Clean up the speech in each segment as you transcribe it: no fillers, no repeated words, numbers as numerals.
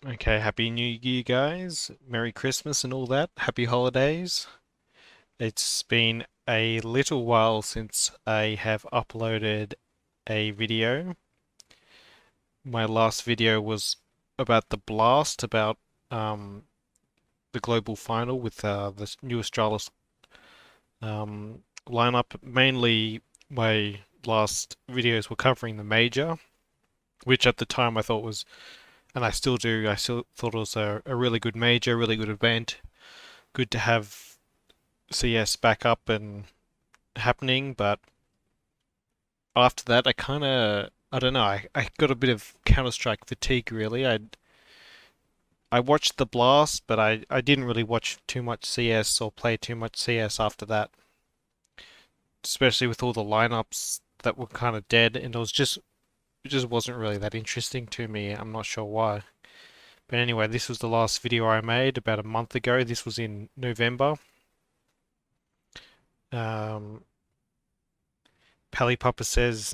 Okay, Happy New Year, guys. Merry Christmas and all that. Happy holidays. It's been a little while since I have uploaded a video. My last video was about the blast, about um, the global final with the new Australis lineup. Mainly, my last videos were covering the major, which at the time I thought was, and I still do, I still thought it was a really good major, really good event. Good to have CS back up and happening, but after that, I don't know, I got a bit of Counter-Strike fatigue really. I watched the Blast, but I didn't really watch too much CS or play too much CS after that, especially with all the lineups that were kind of dead, and it just wasn't really that interesting to me. I'm not sure why. But anyway, this was the last video I made about a month ago. This was in November. Um, Pally Papa says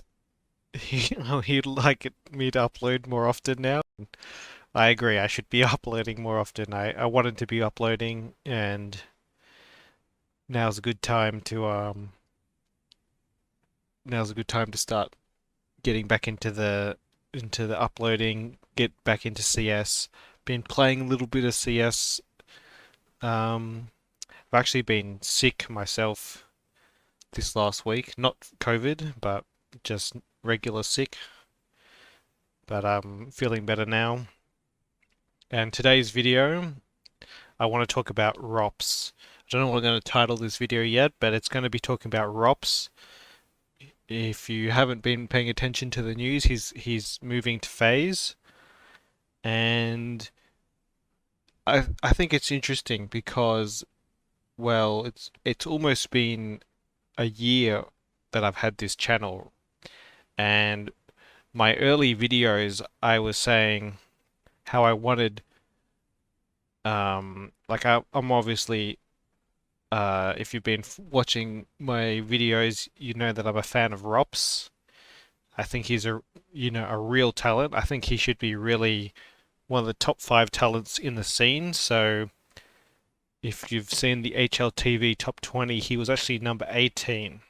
he'd like me to upload more often now. I agree, I should be uploading more often. I wanted to be uploading, and now's a good time to now's a good time to start getting back into the uploading, get back into CS. Been playing a little bit of CS. I've actually been sick myself this last week. Not COVID, but just regular sick. But I'm feeling better now. And today's video, I want to talk about ropz. I don't know what I'm going to title this video yet, but it's going to be talking about ropz. If you haven't been paying attention to the news, he's moving to FaZe, and I think it's interesting because, well, it's almost been a year that I've had this channel, and my early videos I was saying how I wanted like I'm obviously if you've been watching my videos, you know that I'm a fan of ropz. I think he's a real talent. I think he should be really one of the top five talents in the scene. So if you've seen the HLTV top 20, he was actually number 18.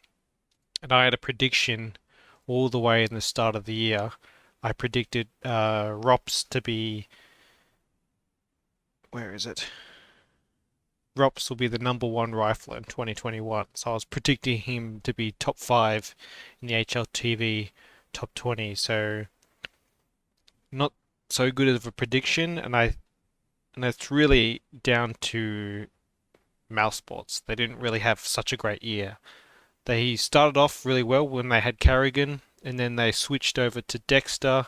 And I had a prediction all the way in the start of the year. I predicted ropz to be, where is it? ropz will be the number one rifle in 2021. So I was predicting him to be top five in the HLTV top 20. So not so good of a prediction, and it's really down to mouse sports. They didn't really have such a great year. They started off really well when they had Carrigan, and then they switched over to Dexter.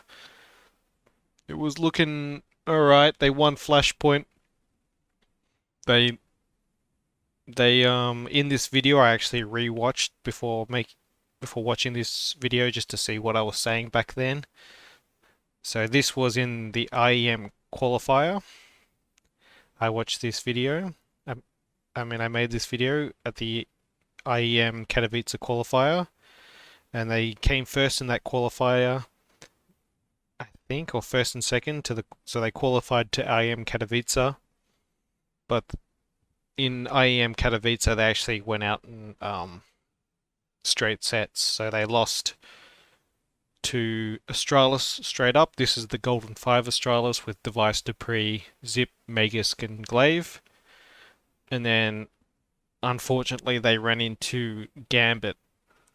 It was looking alright. They won Flashpoint. They in this video I actually rewatched before watching this video just to see what I was saying back then. So this was in the IEM qualifier. I watched this video. I made this video at the IEM Katowice qualifier, and they came first in that qualifier, I think, or first and second so they qualified to IEM Katowice, but in IEM Katowice they actually went out in straight sets, so they lost to Astralis straight up. This is the Golden 5 Astralis with Device Dupree, Zip, Magisk, and Glaive. And then, unfortunately, they ran into Gambit,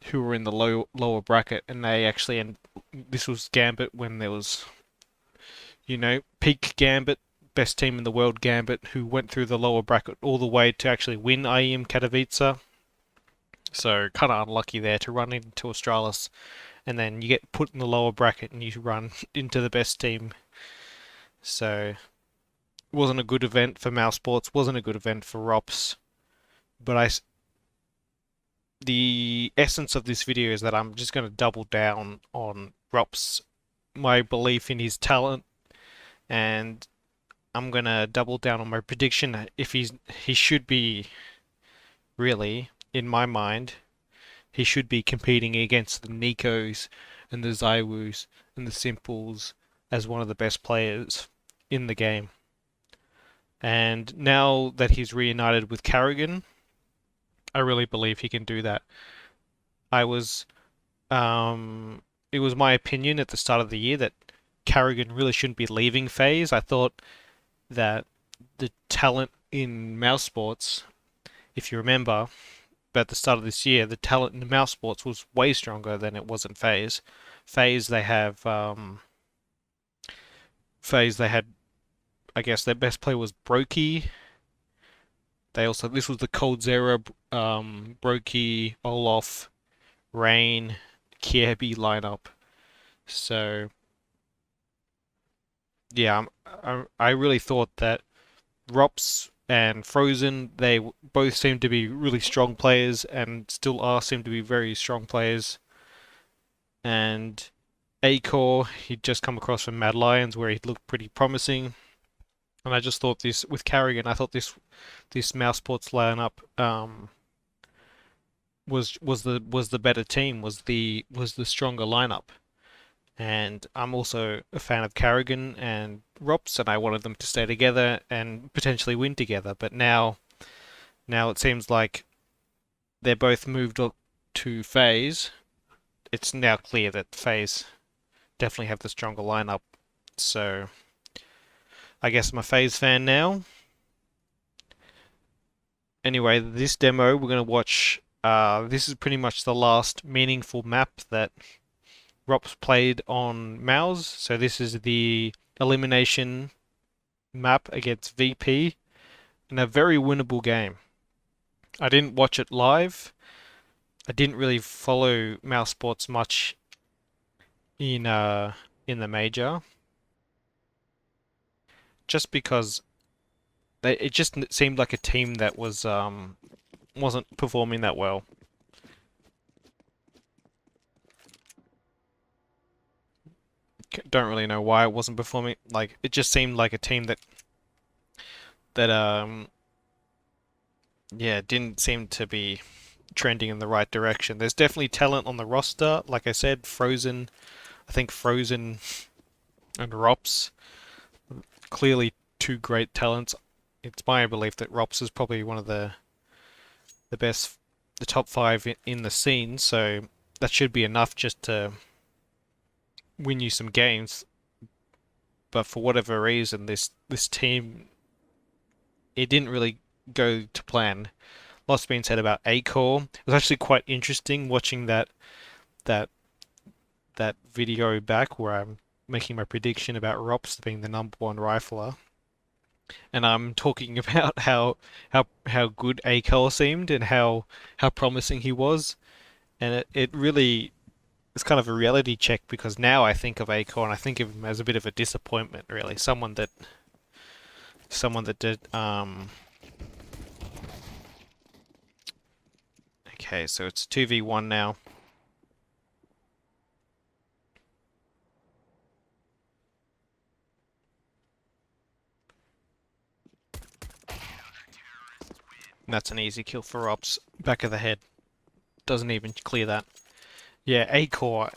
who were in the lower bracket, and this was Gambit when there was, peak Gambit, best team in the world Gambit, who went through the lower bracket all the way to actually win IEM Katowice. So kind of unlucky there to run into Astralis, and then you get put in the lower bracket and you run into the best team. So it wasn't a good event for mouse sports, wasn't a good event for ropz. But the essence of this video is that I'm just going to double down on ropz, my belief in his talent, and I'm going to double down on my prediction. He should be, really, in my mind, he should be competing against the Nikos and the Zywus and the Simples as one of the best players in the game. And now that he's reunited with Carrigan, I really believe he can do that. I was, it was my opinion at the start of the year that Carrigan really shouldn't be leaving FaZe. I thought that the talent in mouse sports, if you remember, but at the start of this year, the talent in mouse sports was way stronger than it was in FaZe. FaZe, they had, I guess their best player was Brokey. This was the Cold Zero, Brokey, Olaf, Rain, Kirby lineup. So, yeah, I really thought that ropz and Frozen, they both seem to be really strong players and still seem to be very strong players. And Acor, he'd just come across from Mad Lions where he looked pretty promising. And I just thought this with Carrigan, I thought this mouse sports lineup was the better team, was the stronger lineup. And I'm also a fan of Carrigan and ropz, and I wanted them to stay together and potentially win together. But now it seems like they're both moved up to FaZe. It's now clear that FaZe definitely have the stronger lineup. So I guess I'm a FaZe fan now. Anyway, this demo we're going to watch. This is pretty much the last meaningful map that ropz played on Mouse. So this is the elimination map against VP in a very winnable game. I didn't watch it live. I didn't really follow mouse sports much in the major, just because it just seemed like a team that wasn't performing that well. Don't really know why it wasn't performing. Like, it just seemed like a team that yeah, didn't seem to be trending in the right direction. There's definitely talent on the roster. Like I said, Frozen, I think Frozen and ropz, clearly two great talents. It's my belief that ropz is probably one of the best, the top five in the scene. So that should be enough just to win you some games. But for whatever reason, this team, it didn't really go to plan. Lots being said about Acor. It was actually quite interesting watching that video back where I'm making my prediction about ropz being the #1 rifler, and I'm talking about how good Acor seemed and how promising he was, and it really, it's kind of a reality check because now I think of Acor and I think of him as a bit of a disappointment, really. Someone that did Okay, so it's 2v1 now. And that's an easy kill for ropz. Back of the head. Doesn't even clear that. Yeah, Acor,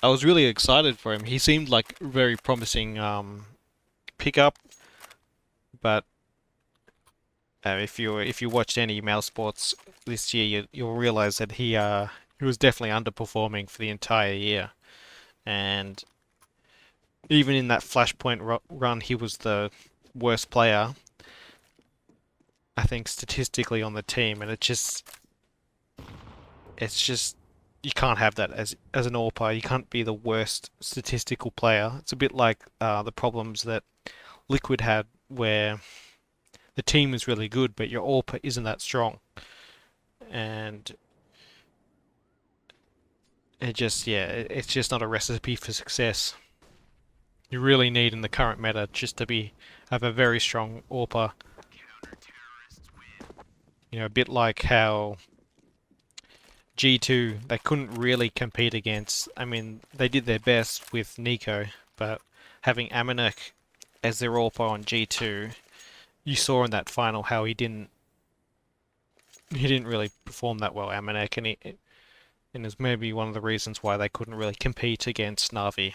I was really excited for him. He seemed like a very promising pickup, but if you watched any mouse sports this year, you'll realize that he was definitely underperforming for the entire year, and even in that Flashpoint run, he was the worst player, I think, statistically on the team, and it's just you can't have that as an AWPer. You can't be the worst statistical player. It's a bit like the problems that Liquid had, where the team is really good, but your AWPer isn't that strong, and it's just not a recipe for success. You really need in the current meta just to have a very strong AWPer. You know, a bit like how G2, they couldn't really compete against. I mean, they did their best with Nico, but having Amanek as their AWPer on G2, you saw in that final how he didn't really perform that well, Amanek, and is maybe one of the reasons why they couldn't really compete against Na'Vi.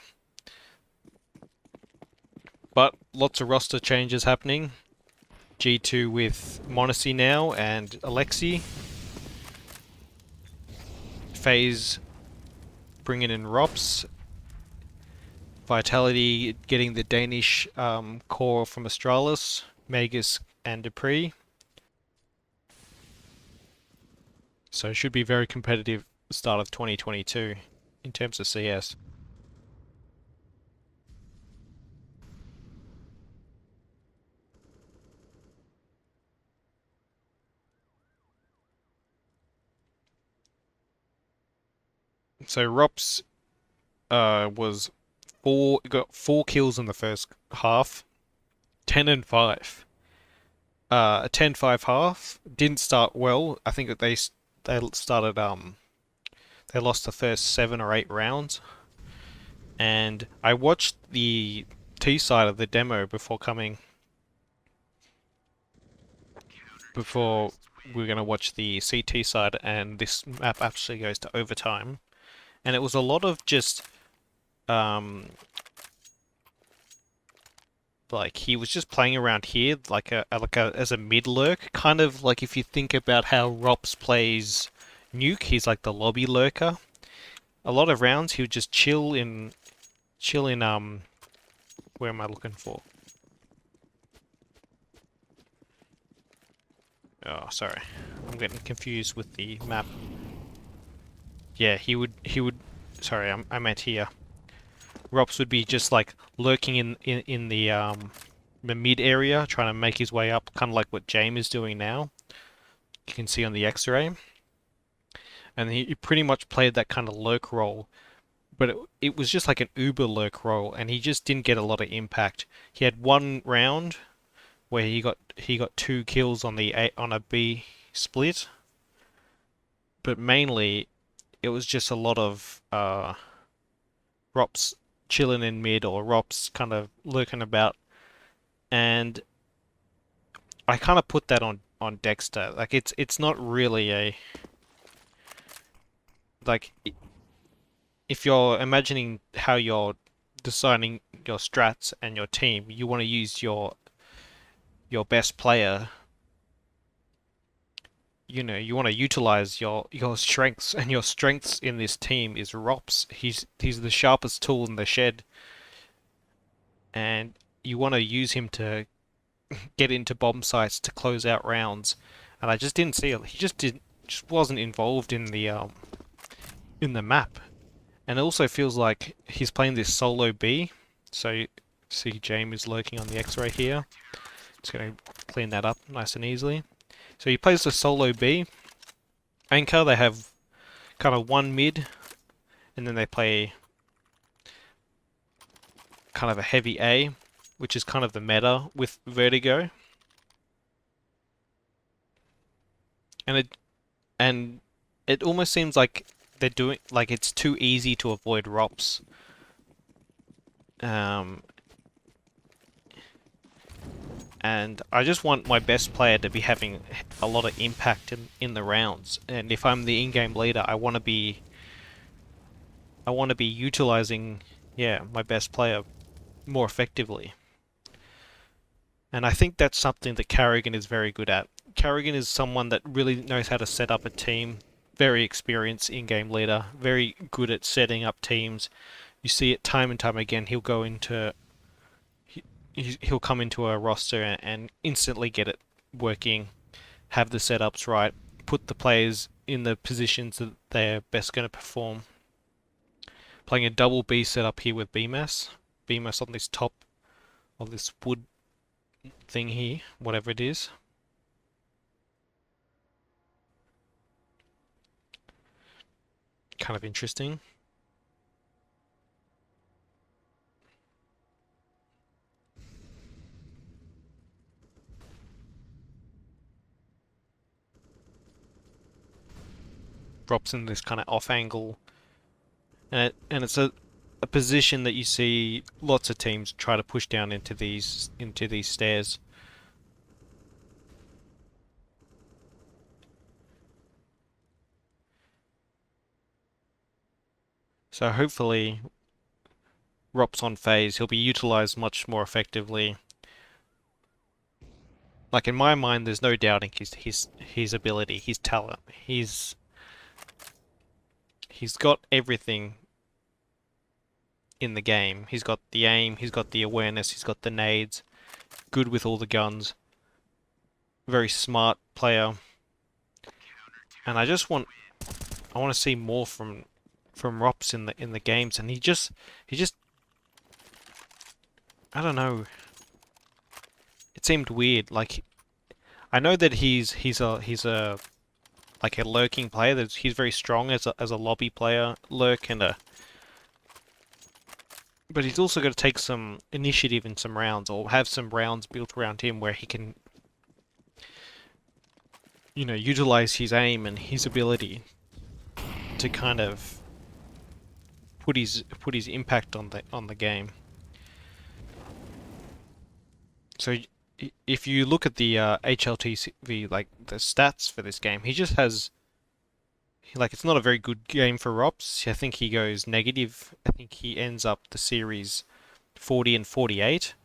But lots of roster changes happening. G2 with Monacy now and Alexi. FaZe bringing in ropz. Vitality getting the Danish core from Astralis, Magus and Dupree. So it should be very competitive start of 2022 in terms of CS. So ropz was got 4 kills in the first half, 10 and 5. A 10-5 half didn't start well. I think that they started they lost the first 7 or 8 rounds, and I watched the T side of the demo before we were going to watch the CT side, and this map actually goes to overtime, and it was a lot of just um, like he was just playing around here as a mid lurk, kind of like if you think about how ropz plays Nuke, he's like the lobby lurker. A lot of rounds he would just chill in where am I looking for? Oh, sorry. I'm getting confused with the map. Yeah, he would sorry, I meant here. ropz would be just like lurking in the mid area, trying to make his way up, kind of like what James is doing now. You can see on the X-ray. And he pretty much played that kind of lurk role, but it was just like an uber lurk role, and he just didn't get a lot of impact. He had one round where he got 2 kills on a B split, but mainly it was just a lot of ropz chilling in mid or ropz kind of lurking about, and I kind of put that on Dexter. Like it's not really a like if you're imagining how you're designing your strats and your team, you want to use your best player. You want to utilize your strengths, and your strengths in this team is ropz. He's the sharpest tool in the shed, and you want to use him to get into bomb sites to close out rounds. And I just didn't see it. He just wasn't involved in the map. And it also feels like he's playing this solo B. So you see James is lurking on the X-ray here. Just going to clean that up nice and easily. So he plays the solo B. Anchor, they have kind of one mid, and then they play kind of a heavy A, which is kind of the meta with Vertigo. And it almost seems like they're doing like it's too easy to avoid ropz. And I just want my best player to be having a lot of impact in the rounds. And if I'm the in-game leader, I want to be utilizing, yeah, my best player more effectively. And I think that's something that Carrigan is very good at. Carrigan is someone that really knows how to set up a team, very experienced in-game leader, very good at setting up teams. You see it time and time again. He'll come into a roster and instantly get it working, have the setups right, put the players in the positions that they're best going to perform. Playing a double B setup here with BMAS. BMAS on this top of this wood thing here, whatever it is. Kind of interesting. Drops in this kind of off angle, and it's a position that you see lots of teams try to push down into these stairs. So hopefully ropz on FaZe, he'll be utilized much more effectively. Like in my mind, there's no doubting his ability, his talent. He's got everything in the game. He's got the aim, he's got the awareness, he's got the nades, good with all the guns, very smart player. And I want to see more from ropz in the games, and he just I don't know. It seemed weird. Like I know that he's a like a lurking player. He's very strong as a lobby player, lurk and a. But he's also got to take some initiative in some rounds, or have some rounds built around him where he can, you know, utilize his aim and his ability to kind of put his impact on the game. So if you look at the HLTV, like the stats for this game, he just has like it's not a very good game for ropz. I think he goes negative. I think he ends up the series 40 and 48.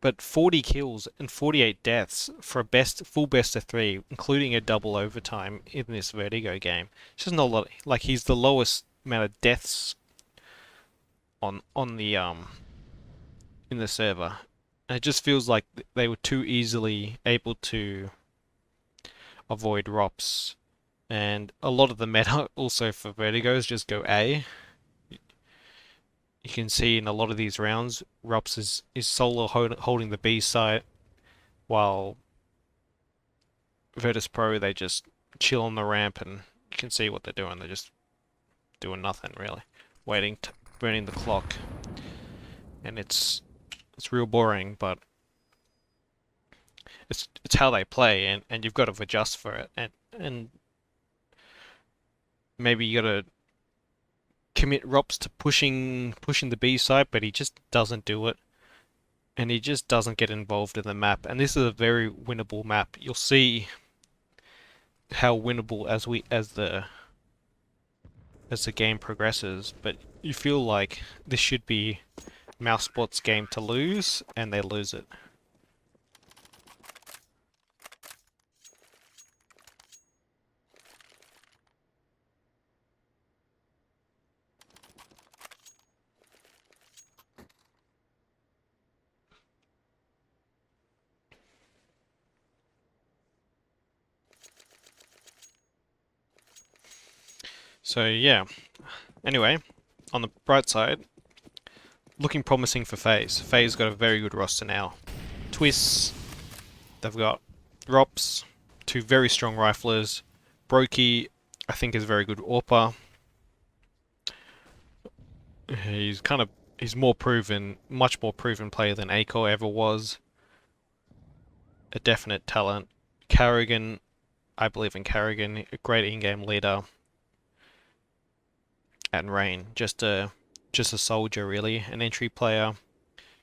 But 40 kills and 48 deaths for a full best of 3, including a double overtime in this Vertigo game. It's just not a lot. Like he's the lowest amount of deaths on the in the server. And it just feels like they were too easily able to avoid ropz. And a lot of the meta also for Vertigos just go A. You can see in a lot of these rounds, ropz is solo holding the B site, while Virtus Pro, they just chill on the ramp and you can see what they're doing. They're just doing nothing really, burning the clock. And it's real boring, but it's how they play, and you've got to adjust for it, and maybe you got to commit ropz to pushing the B side, but he just doesn't do it, and he just doesn't get involved in the map. And this is a very winnable map. You'll see how winnable as the game progresses, but you feel like this should be Mousebot's game to lose, and they lose it. So yeah, anyway, on the bright side, looking promising for FaZe. FaZe got a very good roster now. Twists, they've got ropz, 2 very strong riflers. Brokey, I think, is a very good AWPer. He's more proven, much more proven player than Acor ever was. A definite talent. Carrigan, I believe in Carrigan, a great in-game leader. And Rain, just a soldier really, an entry player,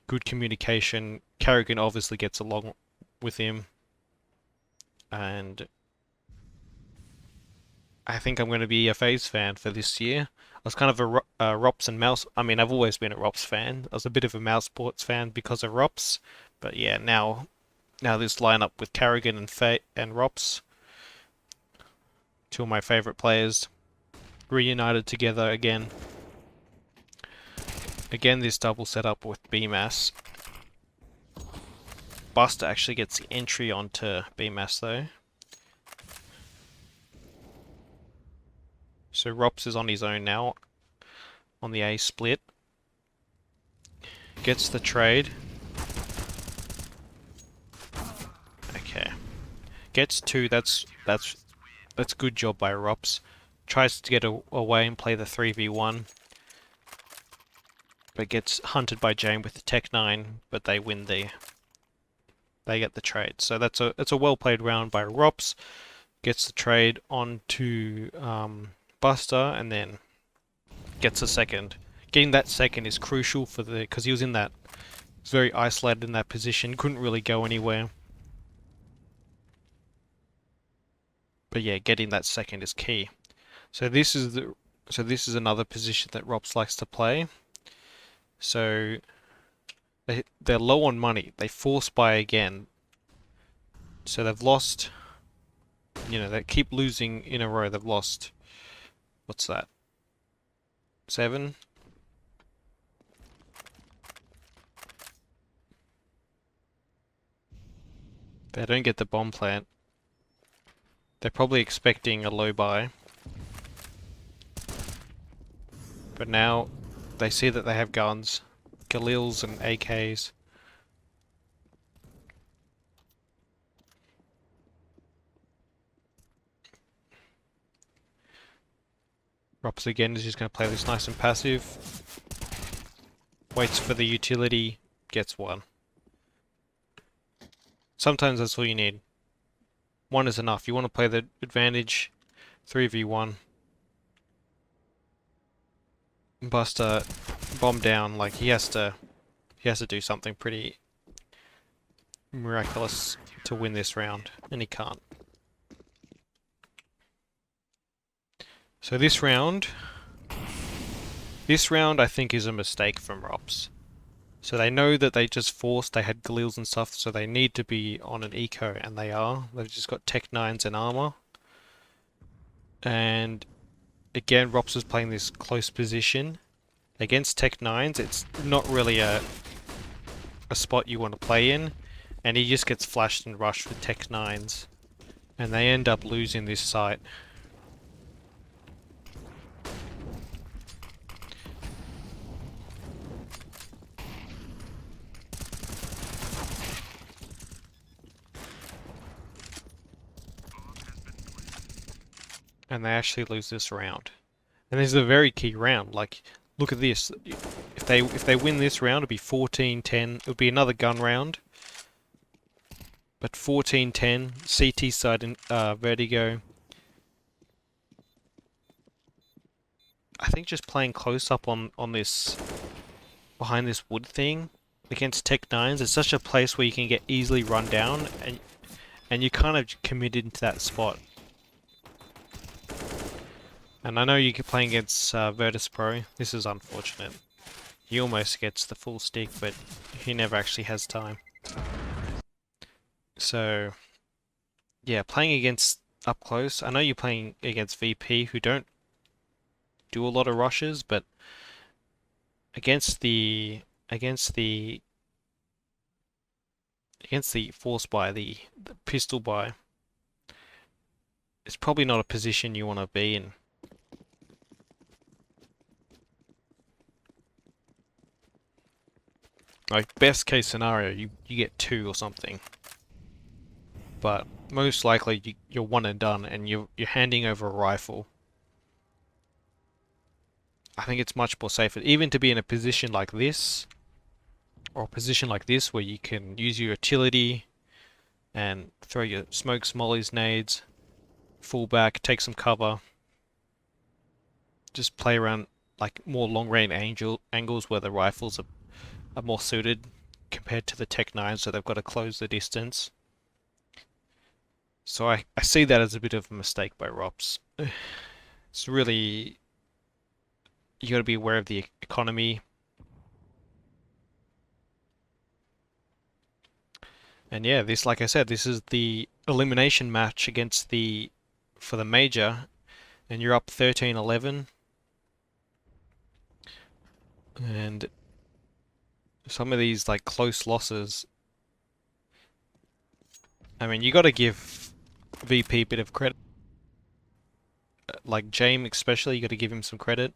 good communication. Carrigan obviously gets along with him, and I think I'm going to be a FaZe fan for this year. I was kind of a ropz and mouse. I mean, I've always been a ropz fan. I was a bit of a Mousesports fan because of ropz, but yeah, now this lineup with Carrigan and ropz, 2 of my favorite players, reunited together again. Again, this double setup with BMAS. Buster actually gets the entry onto BMAS though. So ropz is on his own now, on the A split. Gets the trade. Okay. Gets 2, that's good job by ropz. Tries to get away and play the 3v1. But gets hunted by Jane with the Tech 9, but they get the trade. So it's a well played round by ropz. Gets the trade onto Buster, and then gets a second. Getting that second is crucial because he was very isolated in that position, couldn't really go anywhere. But yeah, getting that second is key. So this is another position that ropz likes to play. So they're low on money. They force buy again. So they've lost, they keep losing in a row. They've lost, what's that? 7? They don't get the bomb plant. They're probably expecting a low buy. But now they see that they have guns, Galils and AKs. ropz again is just going to play this nice and passive. Waits for the utility, gets one. Sometimes that's all you need. One is enough. You want to play the advantage, 3v1. Buster bomb down, like he has to do something pretty miraculous to win this round, and he can't. So this round I think is a mistake from ropz. So they know that they just forced, they had Galils and stuff, so they need to be on an eco, and they are. They've just got Tech 9s and armor. And again, ropz is playing this close position. Against Tech 9s, it's not really a spot you want to play in, and he just gets flashed and rushed with Tech 9s. And they end up losing this site. And they actually lose this round. And this is a very key round. Like, look at this. If they win this round, it'd be 14-10. It would be another gun round. But 14-10, CT side in Vertigo. I think just playing close up on this, behind this wood thing against Tech 9s, it's such a place where you can get easily run down, and you're kind of committed to that spot. And I know you're playing against Virtus Pro. This is unfortunate. He almost gets the full stick, but he never actually has time. So, yeah, playing against up close. I know you're playing against VP, who don't do a lot of rushes, but against the force buy, the pistol buy, it's probably not a position you want to be in. Like, best case scenario, you get 2 or something. But most likely you're one and done, and you're handing over a rifle. I think it's much more safer, even to be in a position like this, or a position like this where you can use your utility and throw your smokes, mollies, nades, fall back, take some cover. Just play around like more long range angles where the rifles are more suited compared to the Tech 9, so they've got to close the distance. So I see that as a bit of a mistake by ropz. It's really, you got to be aware of the economy. And yeah, this, like I said, this is the elimination match for the major, and you're up 13-11. And some of these like close losses, I mean, you got to give VP a bit of credit. Like James especially, you got to give him some credit.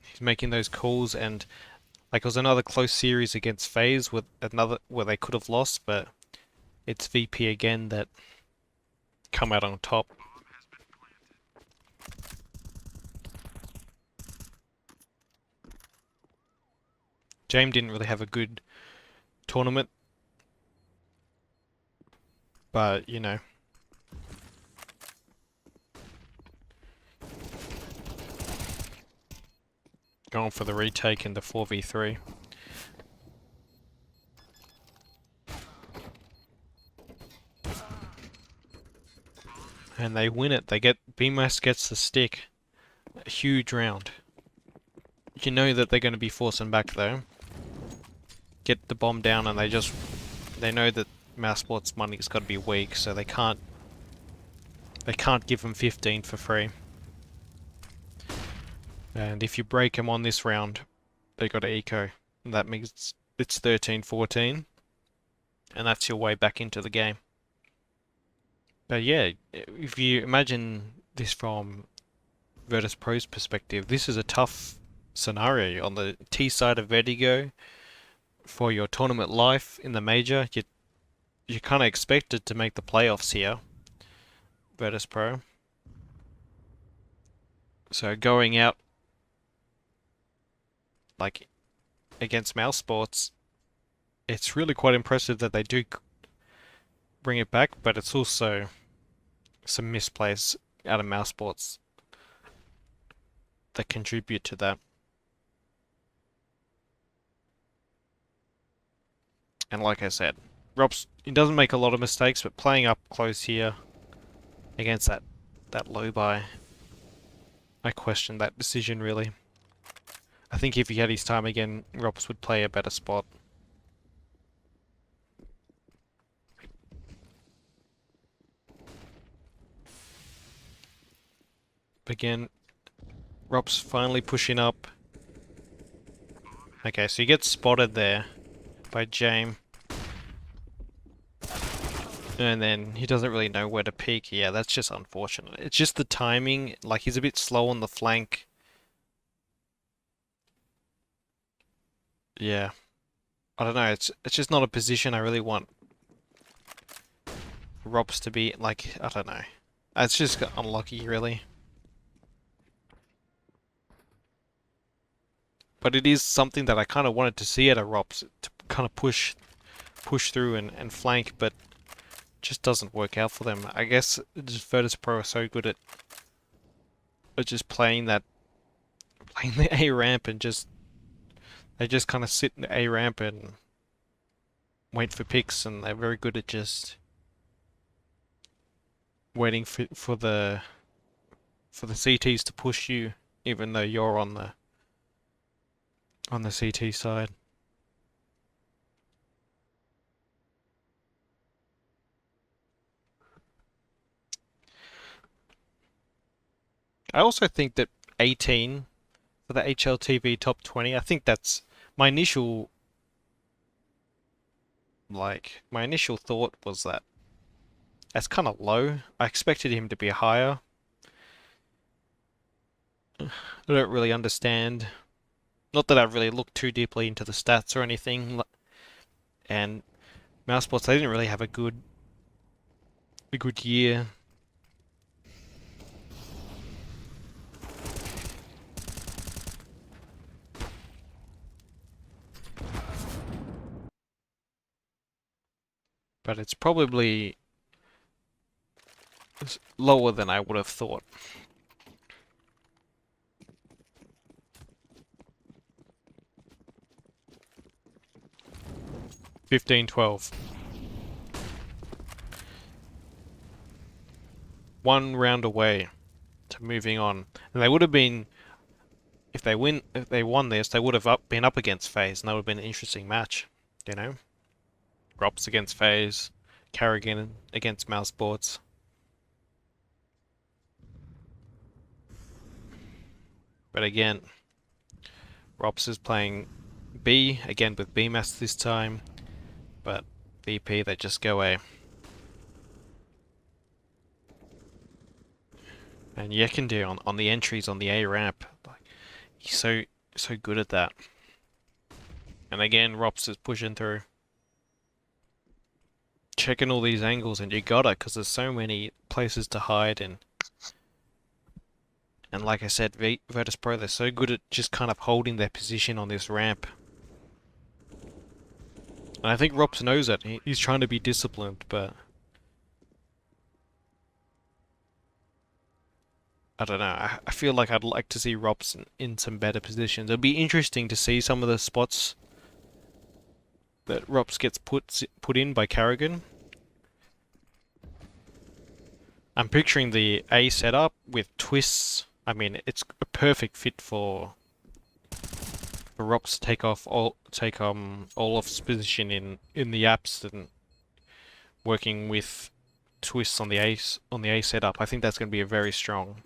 He's making those calls, and like it was another close series against FaZe with another where they could have lost, but it's VP again that come out on top. James didn't really have a good tournament, but you know. Going for the retake in the 4v3. And they win it. BMAS gets the stick. A huge round. You know that they're going to be forcing back though. Get the bomb down and they know that Mousesport's money's got to be weak, so they can't give them 15 for free. And if you break them on this round, they got to eco. And that means it's 13-14. And that's your way back into the game. But yeah, if you imagine this from Virtus.pro's perspective, this is a tough scenario. On the T side of Vertigo, for your tournament life in the major, you're kind of expected to make the playoffs here, Virtus.pro. So going out like against Mousesports, it's really quite impressive that they do bring it back, but it's also some misplays out of Mousesports that contribute to that. And like I said, ropz, he doesn't make a lot of mistakes, but playing up close here against that low buy, I question that decision really. I think if he had his time again, ropz would play a better spot. Again, ropz finally pushing up. Okay, so he gets spotted there by James. And then he doesn't really know where to peek. Yeah, that's just unfortunate. It's just the timing, like he's a bit slow on the flank. Yeah. I don't know, it's just not a position I really want ropz to be, like, I don't know. It's just unlucky, really. But it is something that I kind of wanted to see at a ropz, to kind of push through and flank, but just doesn't work out for them. I guess just Virtus.pro are so good at just playing the A ramp and they just kind of sit in the A ramp and wait for picks, and they're very good at just waiting for the CTs to push you, even though you're on the CT side. I also think that 18 for the HLTV top 20, I think that's my initial thought was that that's kind of low. I expected him to be higher. I don't really understand. Not that I've really looked too deeply into the stats or anything. And Mousesports, they didn't really have a good year. But it's probably lower than I would have thought. $15-12. One round away to moving on. And they would have been, if they won this, they would have been up against FaZe, and that would have been an interesting match, you know? ropz against FaZe, Carrigan against Mousesports. But again, ropz is playing B, again with BMAS this time, but VP, they just go A. And Yekinde on the entries on the A ramp, like, he's so good at that. And again, ropz is pushing through. Checking all these angles, and you gotta, because there's so many places to hide, and like I said, Virtus.pro, they're so good at just kind of holding their position on this ramp. And I think ropz knows it. He's trying to be disciplined, but I don't know. I feel like I'd like to see ropz in some better positions. It'll be interesting to see some of the spots that ropz gets put in by Carrigan. I'm picturing the A setup with twists I mean, it's a perfect fit for ropz to take Olaf's position in the apps and working with twists on the A setup. I think that's going to be a very strong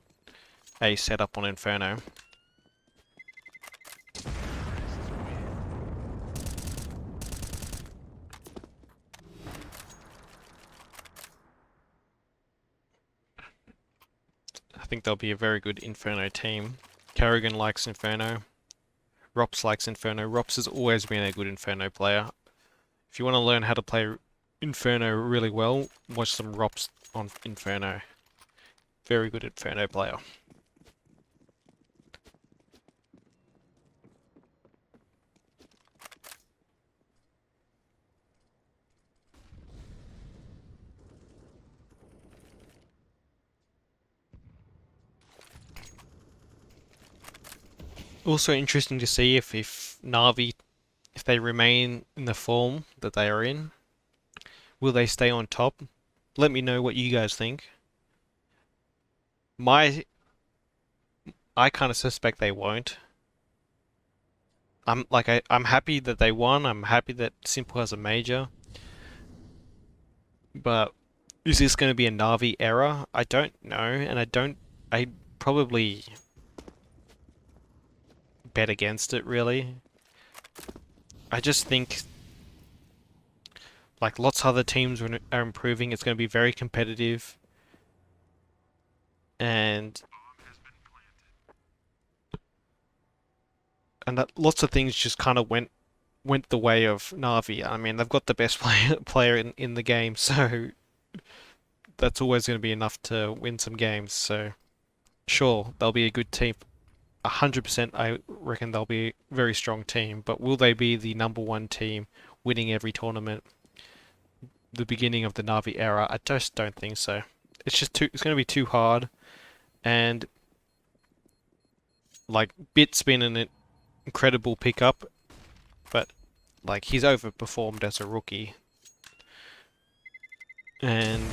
A setup on Inferno. I think they'll be a very good Inferno team. Kerrigan likes Inferno. ropz likes Inferno. ropz has always been a good Inferno player. If you want to learn how to play Inferno really well, watch some ropz on Inferno. Very good Inferno player. Also interesting to see if Na'Vi, if they remain in the form that they are in, will they stay on top? Let me know what you guys think. I kind of suspect they won't. I'm happy that they won. I'm happy that Simple has a major. But is this going to be a Na'Vi era? I don't know, and I probably bet against it, really. I just think like lots of other teams are improving. It's going to be very competitive, and that lots of things just kind of went the way of Na'Vi. I mean, they've got the best player in the game, so that's always going to be enough to win some games. So sure, they'll be a good team. 100% I reckon they'll be a very strong team, but will they be the #1 team winning every tournament? The beginning of the Na'Vi era? I just don't think so. It's going to be too hard, and like Bit's been an incredible pickup, but like he's overperformed as a rookie. And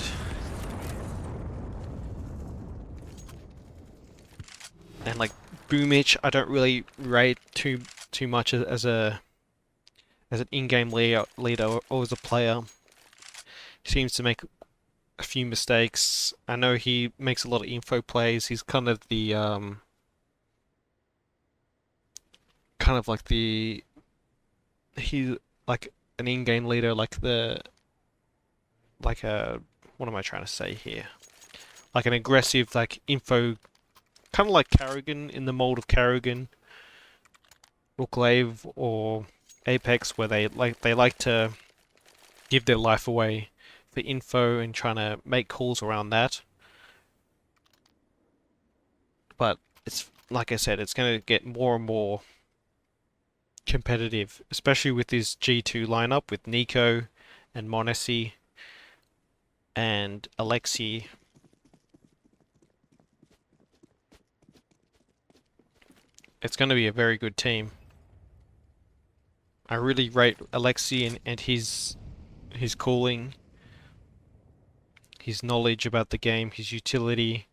like Boomich, I don't really rate too much as an in-game leader or as a player. He seems to make a few mistakes. I know he makes a lot of info plays. He's kind of the he's like an in-game leader, like what am I trying to say here? Like an aggressive, like info, kind of like Kerrigan, in the mold of Kerrigan, or Glaive, or Apex, where they like to give their life away for info and trying to make calls around that. But it's like I said, it's going to get more and more competitive, especially with this G2 lineup with Nico and m0NESY and Alexi. It's going to be a very good team. I really rate Alexi and his calling, his knowledge about the game, his utility.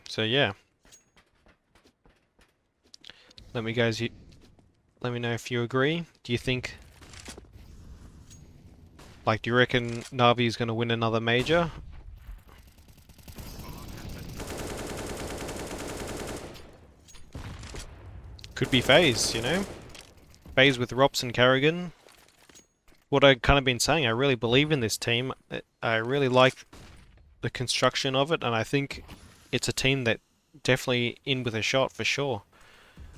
So yeah. Let me know if you agree. Do you think, like, do you reckon Na'Vi is going to win another major? Could be FaZe, you know? FaZe with ropz and Kerrigan. What I've kind of been saying, I really believe in this team. I really like the construction of it, and I think it's a team that definitely in with a shot for sure.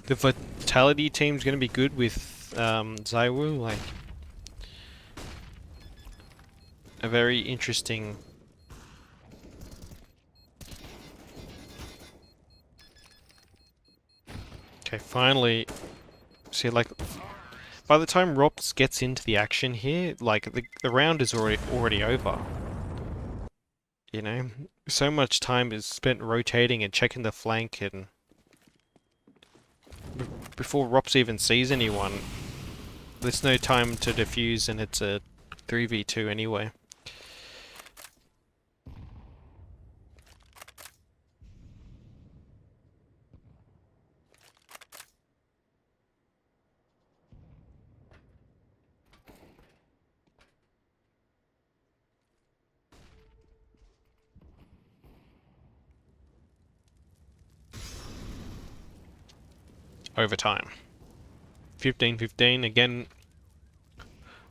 The Vitality team's going to be good with ZywOo, like a very interesting. Okay, finally, see, like, by the time ropz gets into the action here, like, the round is already over. You know? So much time is spent rotating and checking the flank, and before ropz even sees anyone, there's no time to defuse, and it's a 3v2 anyway. overtime. 15-15 again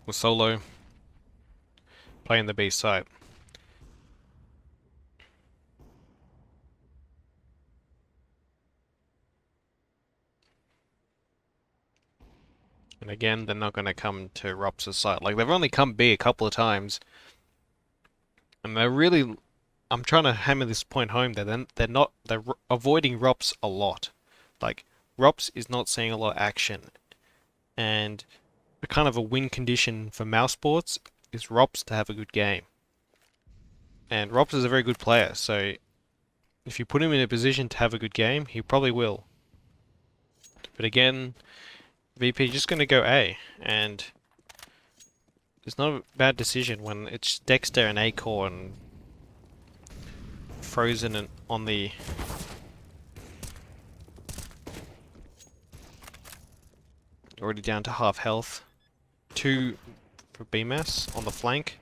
with Solo playing the B side. And again, they're not going to come to ropz' side. Like, they've only come B a couple of times. And they're really... I'm trying to hammer this point home that they're avoiding ropz a lot. Like, ropz is not seeing a lot of action. And a kind of a win condition for mouse sports is ropz to have a good game. And ropz is a very good player, so if you put him in a position to have a good game, he probably will. But again, VP just going to go A, and it's not a bad decision when it's Dexter and A-Core and Frozen and on the... Already down to half health. 2 for BMS on the flank.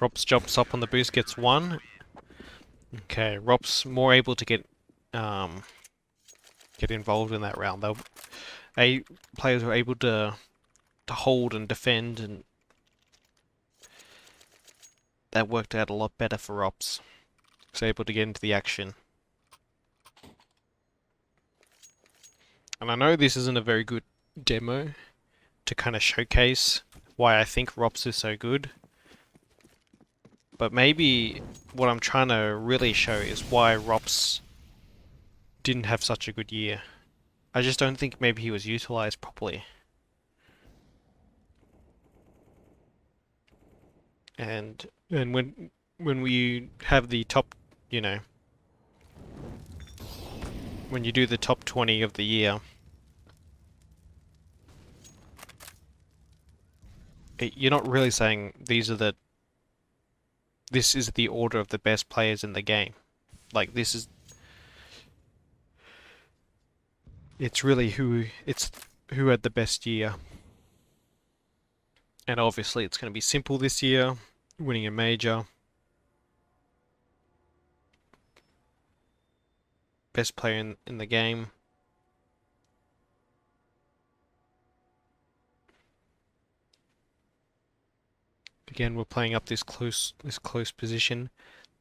ropz jumps up on the boost, gets 1. Okay, ropz more able to get involved in that round. Players were able to hold and defend, and that worked out a lot better for ropz. Was able to get into the action. And I know this isn't a very good demo to kind of showcase why I think ropz is so good. But maybe what I'm trying to really show is why ropz didn't have such a good year. I just don't think maybe he was utilized properly. And when we have the top, you know, when you do the top 20 of the year, you're not really saying this is the order of the best players in the game. Like, it's really who had the best year. And obviously it's going to be simple this year, winning a major. Best player in the game. Again, we're playing up this close position.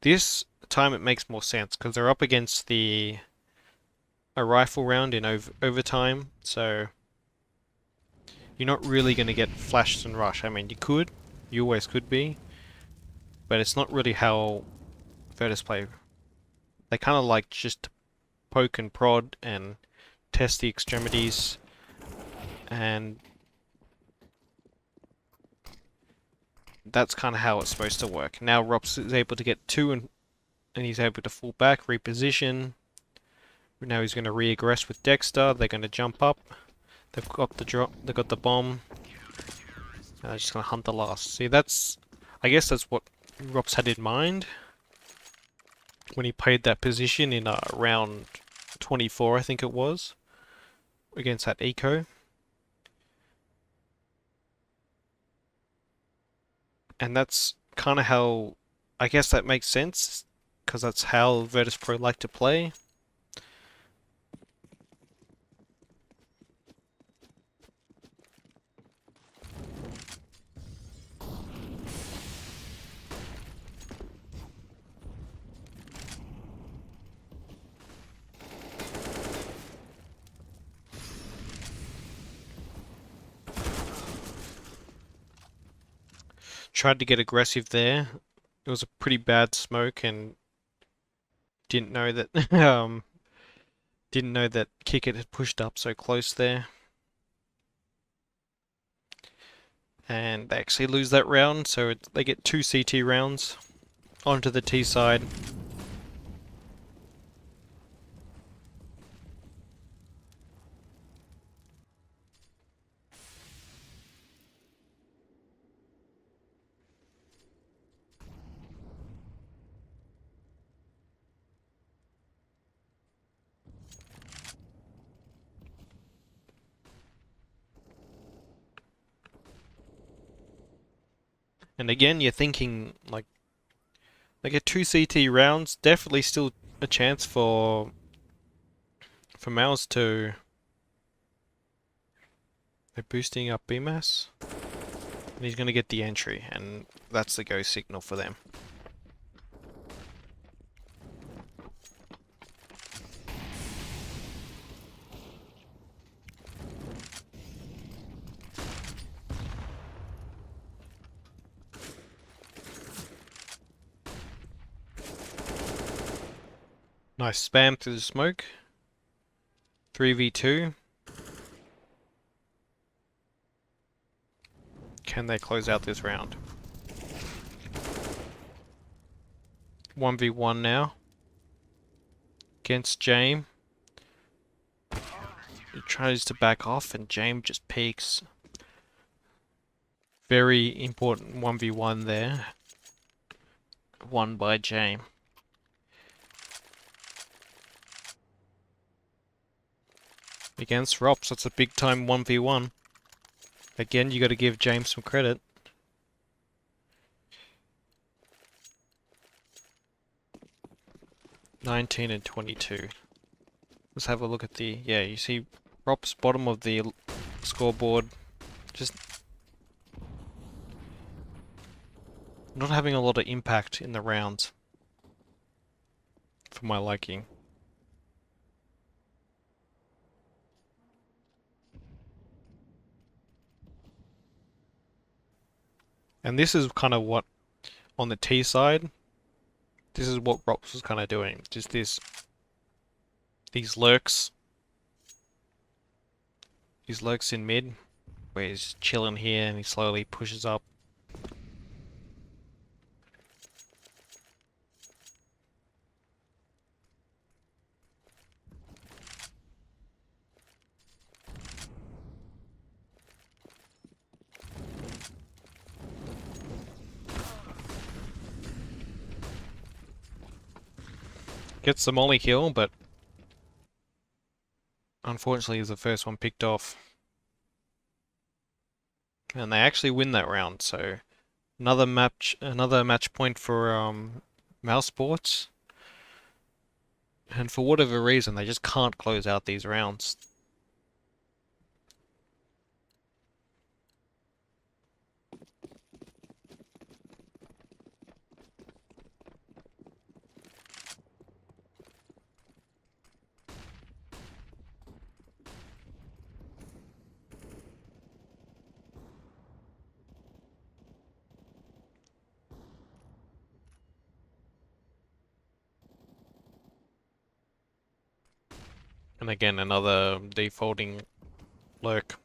This time it makes more sense because they're up against a rifle round in overtime, so you're not really going to get flashed and rush. I mean, you always could be, but it's not really how Virtus play. They kind of like just poke and prod and test the extremities, and that's kind of how it's supposed to work. Now ropz is able to get 2 and he's able to fall back, reposition. Now he's going to re-aggress with Dexter. They're going to jump up. They've got the drop. They've got the bomb. And they're just going to hunt the last. See, I guess that's what ropz had in mind when he played that position in round 24, I think it was, against that eco. And that's kind of how, I guess that makes sense, because that's how Virtus Pro like to play. Tried to get aggressive there. It was a pretty bad smoke, and didn't know that Kickit had pushed up so close there. And they actually lose that round, so they get 2 CT rounds onto the T side. And again, you're thinking, like, they get 2 CT rounds, definitely still a chance for For Mouse 2, they're boosting up BMAS. And he's going to get the entry, and that's the go signal for them. Nice spam through the smoke. 3v2. Can they close out this round? 1v1 now. Against James. He tries to back off and James just peeks. Very important 1v1 there. Won by James. Against ropz, that's a big time 1v1. Again, you got to give James some credit. $19 and $22. Let's have a look at the... Yeah, you see ropz bottom of the scoreboard. Just not having a lot of impact in the rounds. For my liking. And this is kind of what, on the T side, this is what ropz was kind of doing. Just these lurks. These lurks in mid, where he's chilling here and he slowly pushes up. Gets the molly kill, but unfortunately is the first one picked off. And they actually win that round, so another match point for Mouse Sports. And for whatever reason, they just can't close out these rounds. And again, another defaulting lurk.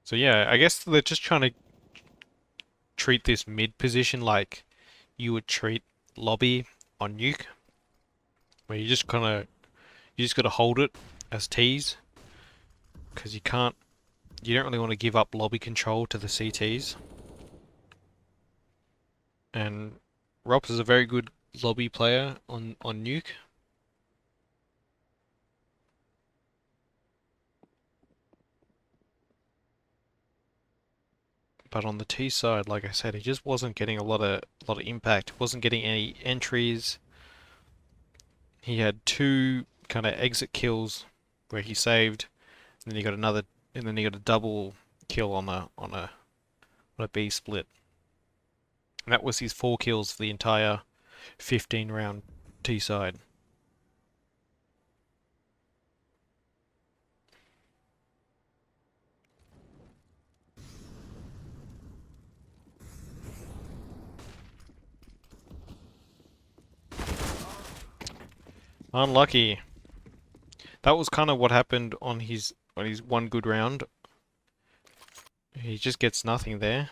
So yeah, I guess they're just trying to treat this mid position like you would treat lobby on nuke, where you just gotta hold it as T's, because you don't really want to give up lobby control to the CTs. And ropz is a very good lobby player on nuke. But on the T side, like I said, he just wasn't getting a lot of impact. Wasn't getting any entries. He had two kind of exit kills where he saved, and then he got a double kill on a B split. And that was his 4 kills for the entire 15 round T side. Unlucky. That was kind of what happened on his one good round. He just gets nothing there.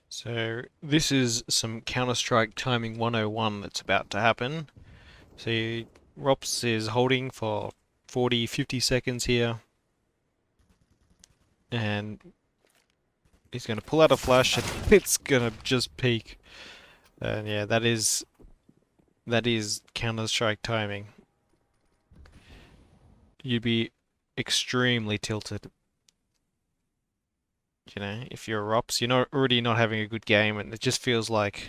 So this is some Counter-Strike timing 101 that's about to happen. So ropz is holding for 40, 50 seconds here. And he's going to pull out a flash and it's going to just peak. And yeah, that is Counter-Strike timing. You'd be extremely tilted. You know, if you're a ropz, you're not already not having a good game, and it just feels like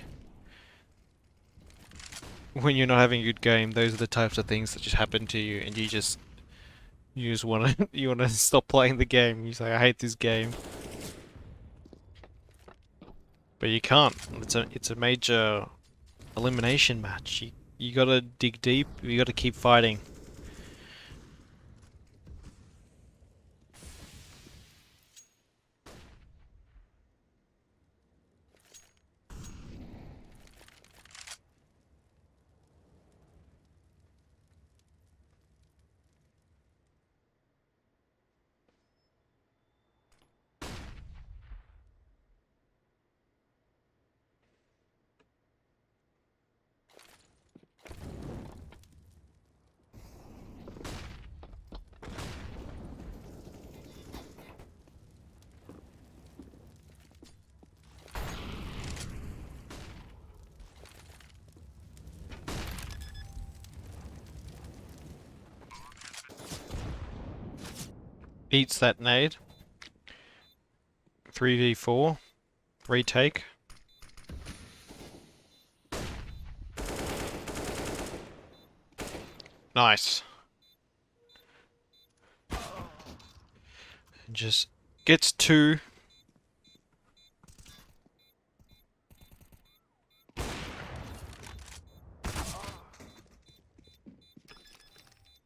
when you're not having a good game, those are the types of things that just happen to you, and you just want to you want to stop playing the game. You say, "I hate this game," but you can't. It's a major elimination match. You gotta dig deep. You gotta keep fighting. Eats that nade. 3v4. Retake. Nice. Just gets two.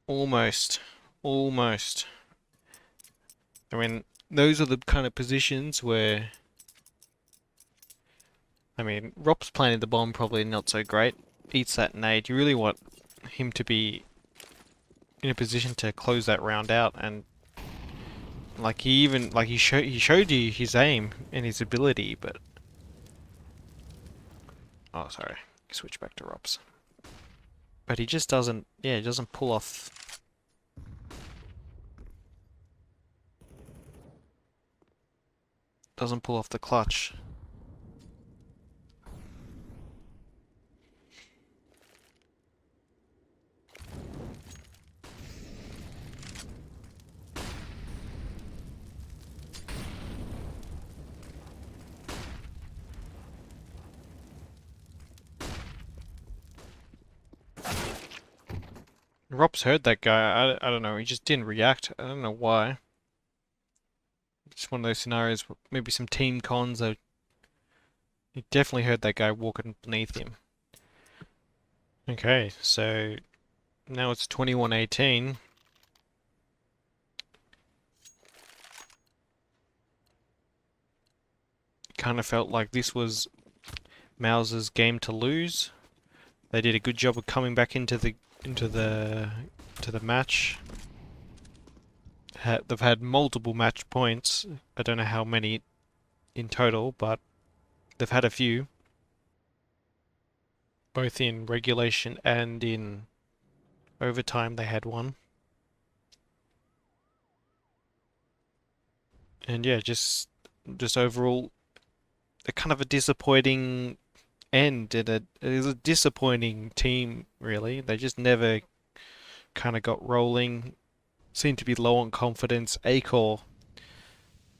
Almost. Almost. I mean, those are the kind of positions where... I mean, ropz planting the bomb probably not so great. Eats that nade. You really want him to be in a position to close that round out, and like he showed you his aim and his ability, but oh sorry, switch back to ropz. But he just doesn't, yeah, he doesn't pull off. Doesn't pull off the clutch. ropz heard that guy. I don't know. He just didn't react. I don't know why. It's one of those scenarios. Maybe some team cons. He definitely heard that guy walking beneath him. Okay, so now it's 21-18. Kind of felt like this was Mouse's game to lose. They did a good job of coming back into the match. They've had multiple match points. I don't know how many in total, but they've had a few. Both in regulation and in overtime they had one. And yeah, just overall a kind of a disappointing end, and it is a disappointing team really. They just never kind of got rolling. Seemed to be low on confidence. Acor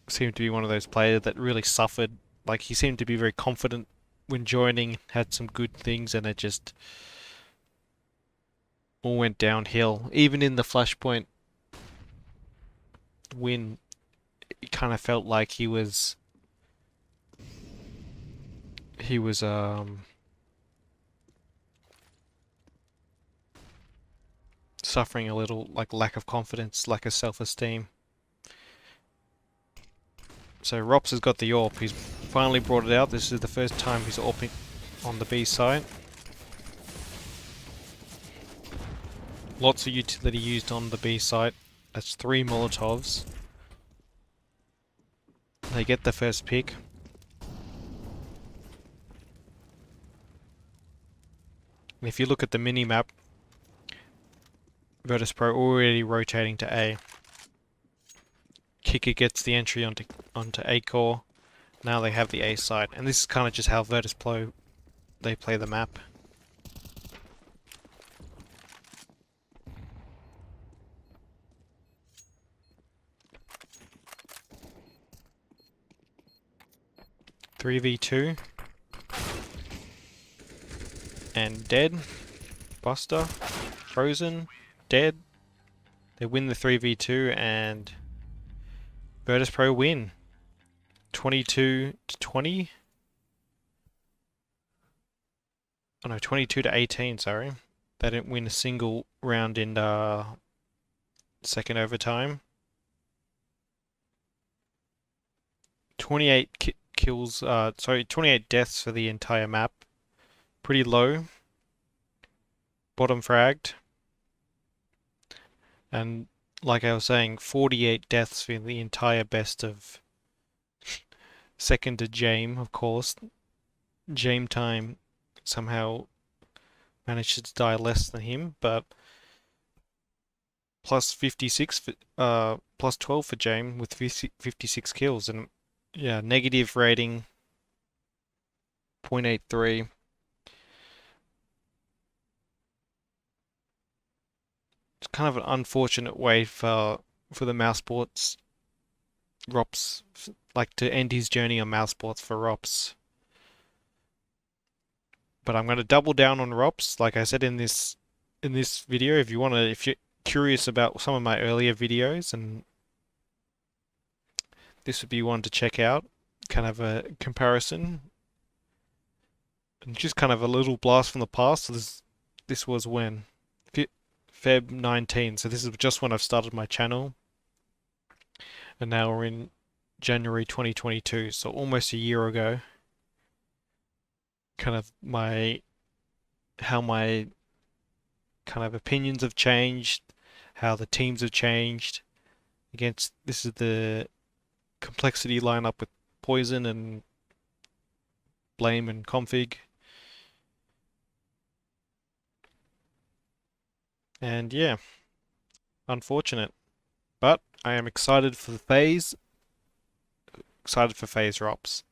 seemed to be one of those players that really suffered. Like, he seemed to be very confident when joining, had some good things, and it just all went downhill. Even in the Flashpoint win, it kind of felt like he was suffering a little, like, lack of confidence, lack of self-esteem. So ropz has got the AWP. He's finally brought it out. This is the first time he's AWPing on the B site. Lots of utility used on the B site. That's 3 Molotovs. They get the first pick. And if you look at the mini map, Virtus Pro already rotating to A. Kicker gets the entry onto A core. Now they have the A side, and this is kind of just how Virtus Pro they play the map. Three v two, and dead. Buster, frozen, dead. They win the 3v2 and Virtus Pro win 22 to 20. Oh no, 22 to 18, sorry. They didn't win a single round in second overtime. 28 kills, 28 deaths for the entire map. Pretty low. Bottom fragged. And like I was saying, 48 deaths for the entire best of second to Jame, of course. Jame time somehow managed to die less than him, but plus 56 for, plus 12 for Jame with 56 kills, and yeah, negative rating 0.83. It's kind of an unfortunate way for the mouse sports ropz, like to end his journey on mouse sports for ropz. But I'm going to double down on ropz, like I said in this video. If you're curious about some of my earlier videos, and this would be one to check out, kind of a comparison, and just kind of a little blast from the past. So this was when Feb 19, so this is just when I've started my channel, and now we're in January 2022, so almost a year ago. Kind of how my kind of opinions have changed, how the teams have changed. This is the complexity lineup with Poison and Blame and Config. And yeah, unfortunate. But I am excited for FaZe ropz.